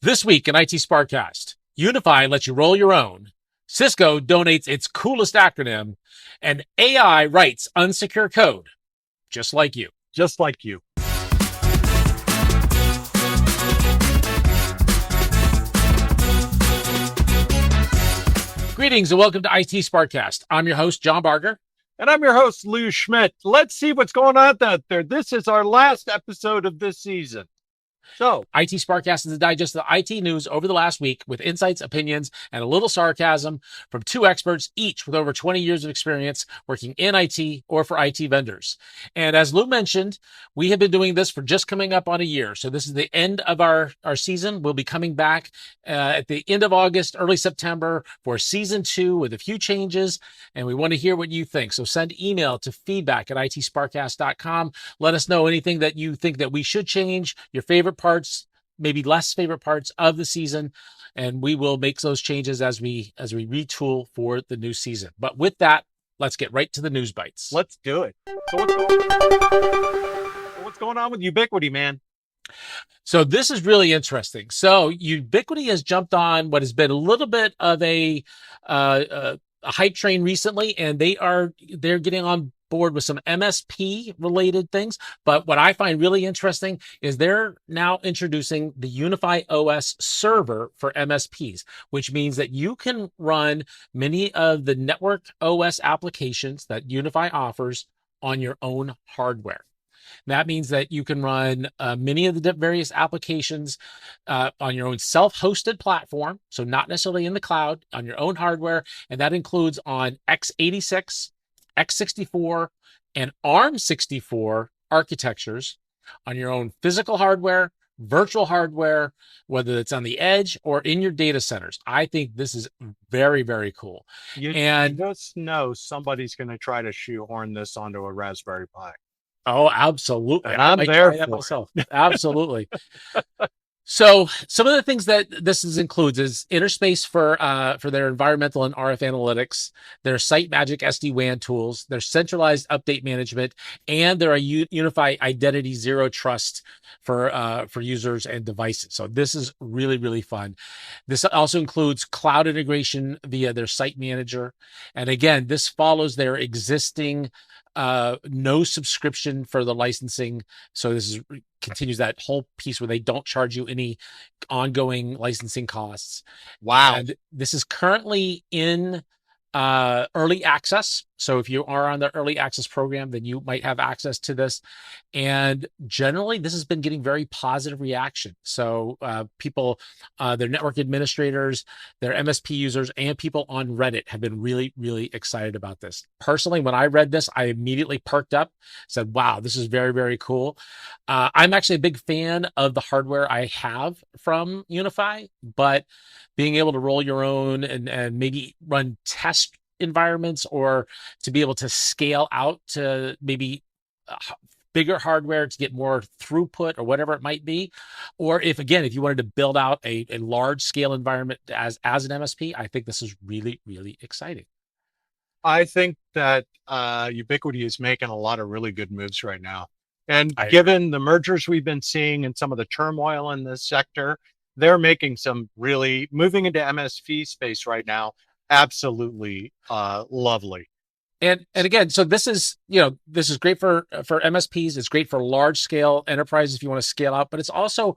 This week in IT SPARC Cast, UniFi lets you roll your own. Cisco donates its coolest acronym, and AI writes unsecure code, just like you. Just like you. Greetings and welcome to IT SPARC Cast. I'm your host, John Barger. And I'm your host, Lou Schmidt. Let's see what's going on out there. This is our last episode of this season. So, IT SPARcast is a digest of the IT news over the last week with insights, opinions, and a little sarcasm from two experts, each with over 20 years of experience working in IT or for IT vendors. And as Lou mentioned, we have been doing this for just coming up on a year. So this is the end of our season. We'll be coming back at the end of August, early September for season 2 with a few changes. And we want to hear what you think. So send email to feedback@itsparcast.com. Let us know anything that you think that we should change, your favorite parts, maybe less favorite parts of the season, and we will make those changes as we retool for the new season. But with that, let's get right to the news bites. let's do it. So what's going on with Ubiquiti, man? So this is really interesting. So Ubiquiti has jumped on what has been a little bit of a hype train recently, and they're getting on board with some MSP related things. But what I find really interesting is they're now introducing the UniFi OS Server for MSPs, which means that you can run many of the network OS applications that UniFi offers on your own hardware. That means that you can run many of the various applications on your own self-hosted platform, so not necessarily in the cloud, on your own hardware, and that includes on x86, x64, and ARM64 architectures on your own physical hardware, virtual hardware, whether it's on the edge or in your data centers. I think this is very, very cool. You just know somebody's going to try to shoehorn this onto a Raspberry Pi. Oh, absolutely. And I'm there for myself. Absolutely. So some of the things that this includes is InnerSpace for their environmental and RF analytics, their SiteMagic SD-WAN tools, their centralized update management, and their UniFi Identity Zero Trust for users and devices. So this is really, really fun. This also includes cloud integration via their site manager. And again, this follows their existing no subscription for the licensing. So this continues that whole piece where they don't charge you any ongoing licensing costs. Wow. And this is currently in early access. So if you are on the early access program, then you might have access to this. And generally, this has been getting very positive reaction. So people, their network administrators, their MSP users, and people on Reddit have been really, really excited about this. Personally, when I read this, I immediately perked up, said, wow, this is very, very cool. I'm actually a big fan of the hardware I have from UniFi, but being able to roll your own and maybe run test environments, or to be able to scale out to maybe bigger hardware to get more throughput or whatever it might be. Or if you wanted to build out a large scale environment as an MSP, I think this is really, really exciting. I think that Ubiquiti is making a lot of really good moves right now. And given the mergers we've been seeing and some of the turmoil in this sector, they're making some really moving into MSP space right now. Absolutely lovely. And again, so this is great for MSPs. It's great for large scale enterprises if you want to scale out, but it's also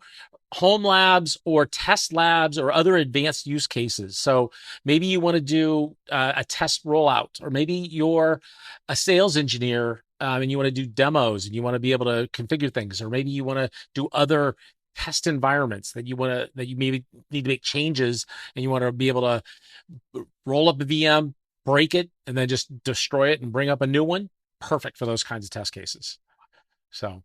home labs or test labs or other advanced use cases. So maybe you want to do a test rollout, or maybe you're a sales engineer and you want to do demos and you want to be able to configure things, or maybe you want to do other test environments that you maybe need to make changes, and you want to be able to roll up a VM, break it, and then just destroy it and bring up a new one. Perfect for those kinds of test cases. So,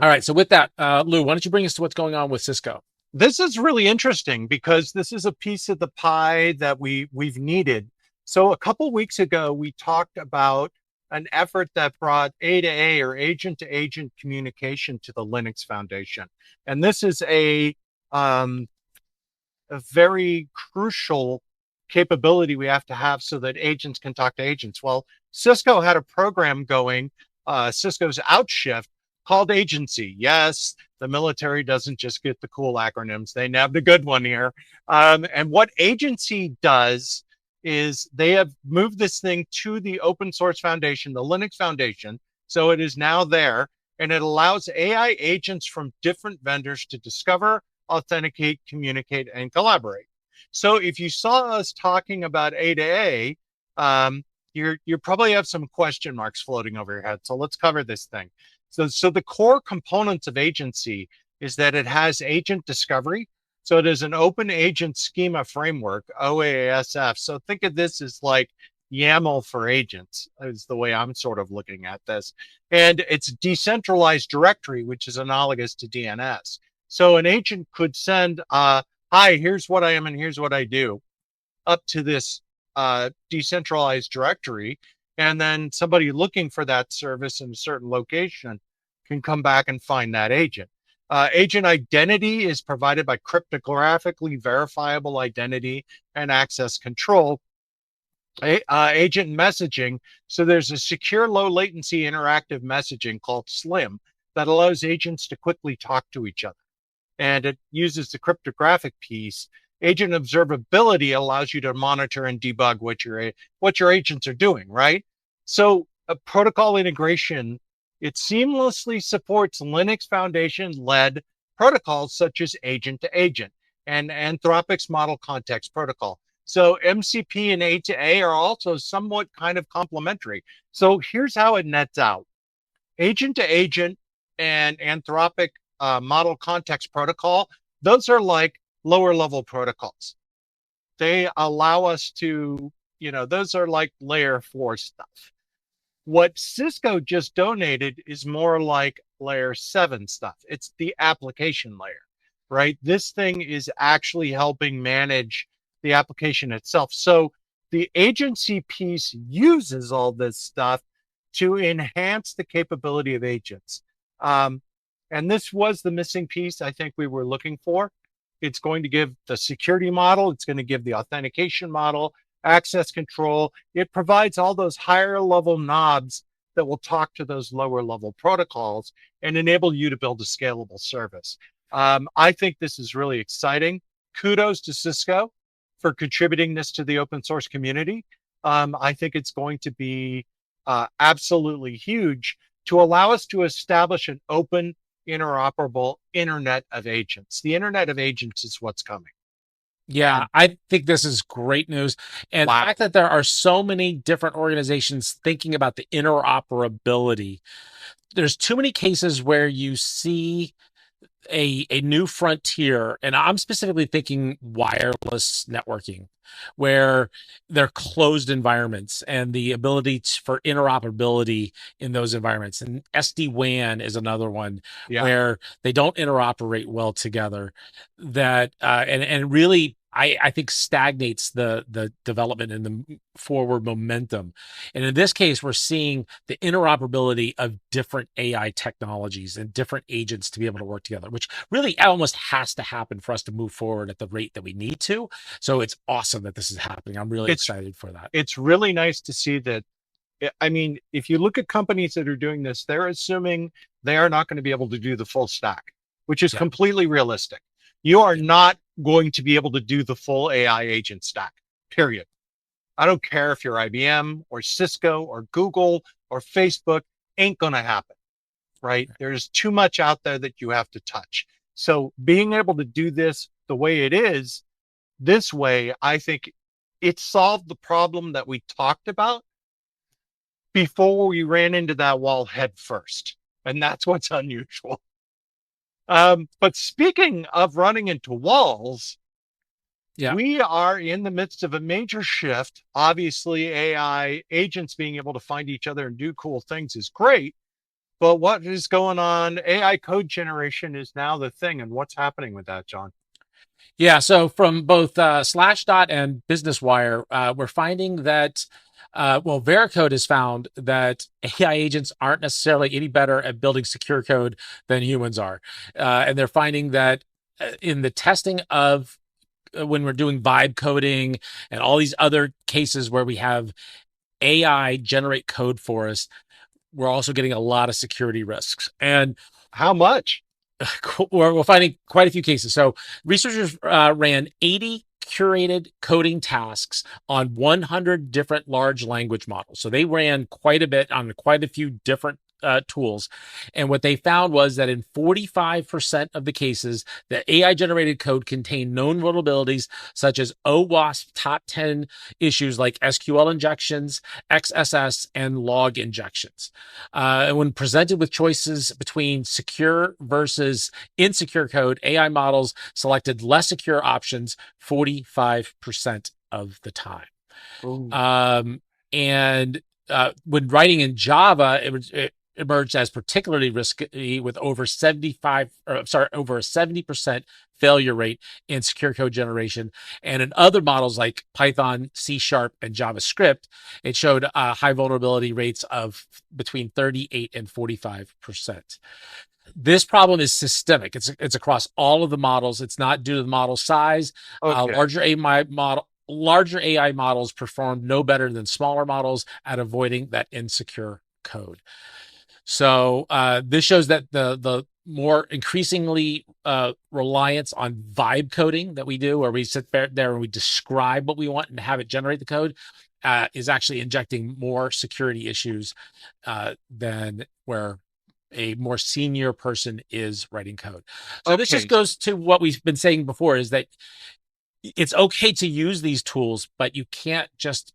all right. So with that, Lou, why don't you bring us to what's going on with Cisco? This is really interesting because this is a piece of the pie that we've needed. So a couple weeks ago, we talked about an effort that brought A to A, or agent to agent communication, to the Linux Foundation. And this is a very crucial capability we have to have so that agents can talk to agents. Well, Cisco had a program going, Cisco's Outshift, called AGNTCY. Yes, The military doesn't just get the cool acronyms; they nab the good one here. And what agency does is they have moved this thing to the open source foundation, the Linux Foundation. So it is now there, and it allows AI agents from different vendors to discover, authenticate, communicate, and collaborate. So if you saw us talking about A to A, you probably have some question marks floating over your head. So let's cover this thing. So the core components of agency is that it has agent discovery. So it is an open agent schema framework, OASF. So think of this as like YAML for agents, is the way I'm sort of looking at this. And it's decentralized directory, which is analogous to DNS. So an agent could send, hi, here's what I am and here's what I do, up to this decentralized directory. And then somebody looking for that service in a certain location can come back and find that agent. Agent identity is provided by cryptographically verifiable identity and access control. Agent messaging. So there's a secure low latency interactive messaging called SLIM that allows agents to quickly talk to each other. And it uses the cryptographic piece. Agent observability allows you to monitor and debug what your agents are doing, right? So a protocol integration, it seamlessly supports Linux Foundation-led protocols such as agent to agent and Anthropic's model context protocol. So MCP and A to A are also somewhat kind of complementary. So here's how it nets out. Agent to agent and Anthropic model context protocol, those are like lower level protocols. They allow us to, those are like layer 4 stuff. What Cisco just donated is more like layer 7 stuff. It's the application layer, right? This thing is actually helping manage the application itself. So the agency piece uses all this stuff to enhance the capability of agents. And this was the missing piece I think we were looking for. It's going to give the security model. It's going to give the authentication model, access control. It provides all those higher level knobs that will talk to those lower level protocols and enable you to build a scalable service. I think this is really exciting. Kudos to Cisco for contributing this to the open source community. I think it's going to be absolutely huge to allow us to establish an open, interoperable internet of agents. The internet of agents is what's coming. Yeah, and I think this is great news. And the fact that there are so many different organizations thinking about the interoperability, there's too many cases where you see a new frontier, and I'm specifically thinking wireless networking, where they're closed environments and the ability for interoperability in those environments. And SD-WAN is another one where they don't interoperate well together. That and really, I think stagnates the development and the forward momentum. And in this case, we're seeing the interoperability of different AI technologies and different agents to be able to work together, which really almost has to happen for us to move forward at the rate that we need to. So it's awesome that this is happening. I'm really excited for that. It's really nice to see that. I mean, if you look at companies that are doing this, they're assuming they are not going to be able to do the full stack, which is completely realistic. You are not going to be able to do the full AI agent stack, period. I don't care if you're IBM or Cisco or Google or Facebook, ain't going to happen, right? There's too much out there that you have to touch. So being able to do this the way it is, this way, I think it solved the problem that we talked about before we ran into that wall head first. And that's what's unusual. But speaking of running into walls, we are in the midst of a major shift. Obviously, AI agents being able to find each other and do cool things is great. But what is going on? AI code generation is now the thing. And what's happening with that, John? Yeah, so from both Slashdot and Business Wire, we're finding that Veracode has found that AI agents aren't necessarily any better at building secure code than humans are. And they're finding that in the testing of when we're doing vibe coding and all these other cases where we have AI generate code for us, we're also getting a lot of security risks. And how much? we're finding quite a few cases. So researchers ran 80 curated coding tasks on 100 different large language models. So they ran quite a bit on quite a few different tools. And what they found was that in 45% of the cases, the AI generated code contained known vulnerabilities such as OWASP top 10 issues like SQL injections, XSS, and log injections. And when presented with choices between secure versus insecure code, AI models selected less secure options 45% of the time. Ooh. And when writing in Java, it emerged as particularly risky with over 70% failure rate in secure code generation. And in other models like Python, C#, and JavaScript, it showed high vulnerability rates of between 38 and 45%. This problem is systemic. It's across all of the models. It's not due to the model size. Okay. Larger AI models perform no better than smaller models at avoiding that insecure code. So this shows that the more increasingly reliance on vibe coding that we do, where we sit there and we describe what we want and have it generate the code, is actually injecting more security issues than where a more senior person is writing code. So this just Okay. goes to what we've been saying before, is that it's okay to use these tools, but you can't just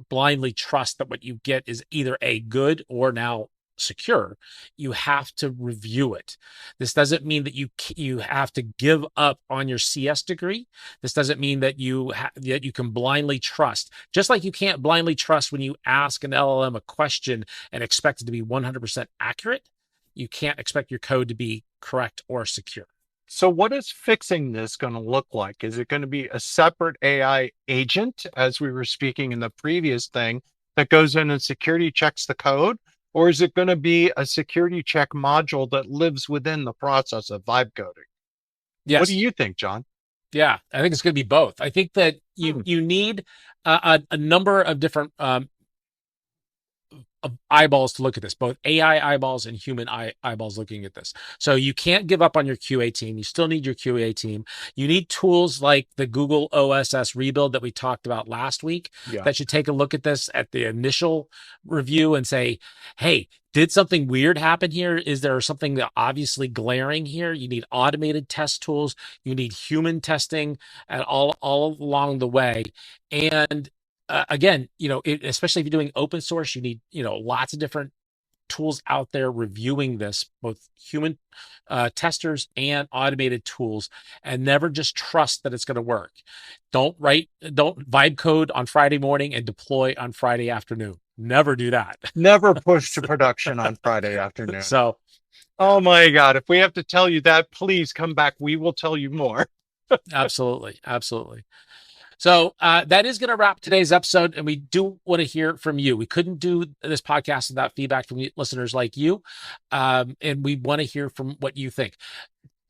blindly trust that what you get is either a good or now secure. You have to review it. This doesn't mean that you have to give up on your CS degree. This doesn't mean that that you can blindly trust. Just like you can't blindly trust when you ask an LLM a question and expect it to be 100% accurate, you can't expect your code to be correct or secure. So what is fixing this going to look like? Is it going to be a separate AI agent, as we were speaking in the previous thing, that goes in and security checks the code? Or is it going to be a security check module that lives within the process of vibe coding? What do Yes. you think, John? Yeah, I think it's going to be both. I think that Hmm. you need a number of different of eyeballs to look at this, both AI eyeballs and human eyeballs looking at this. So you can't give up on your QA team. You still need your QA team. You need tools like the Google OSS rebuild that we talked about last week Yeah. that should take a look at this at the initial review and say, hey, did something weird happen here? Is there something that obviously glaring here? You need automated test tools. You need human testing and all along the way. And again, especially if you're doing open source, you need, lots of different tools out there reviewing this, both human testers and automated tools, and never just trust that it's going to work. Don't vibe code on Friday morning and deploy on Friday afternoon. Never do that. Never push to production on Friday afternoon. So, yeah, Oh my God. If we have to tell you that, please come back. We will tell you more. absolutely. Absolutely. So that is going to wrap today's episode, and we do want to hear from you. We couldn't do this podcast without feedback from listeners like you, and we want to hear from what you think.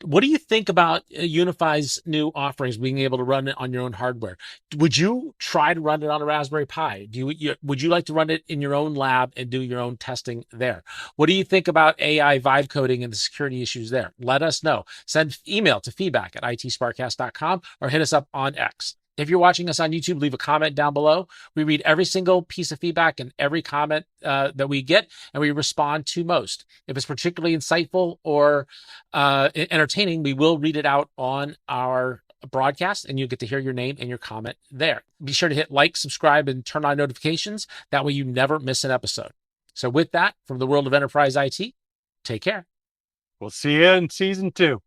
What do you think about UniFi's new offerings, being able to run it on your own hardware? Would you try to run it on a Raspberry Pi? Would you like to run it in your own lab and do your own testing there? What do you think about AI vibe coding and the security issues there? Let us know. Send email to feedback@itsparkcast.com or hit us up on X. If you're watching us on YouTube, leave a comment down below. We read every single piece of feedback and every comment that we get, and we respond to most. If it's particularly insightful or entertaining, we will read it out on our broadcast, and you'll get to hear your name and your comment there. Be sure to hit like, subscribe, and turn on notifications. That way you never miss an episode. So with that, from the world of enterprise IT, take care. We'll see you in season 2.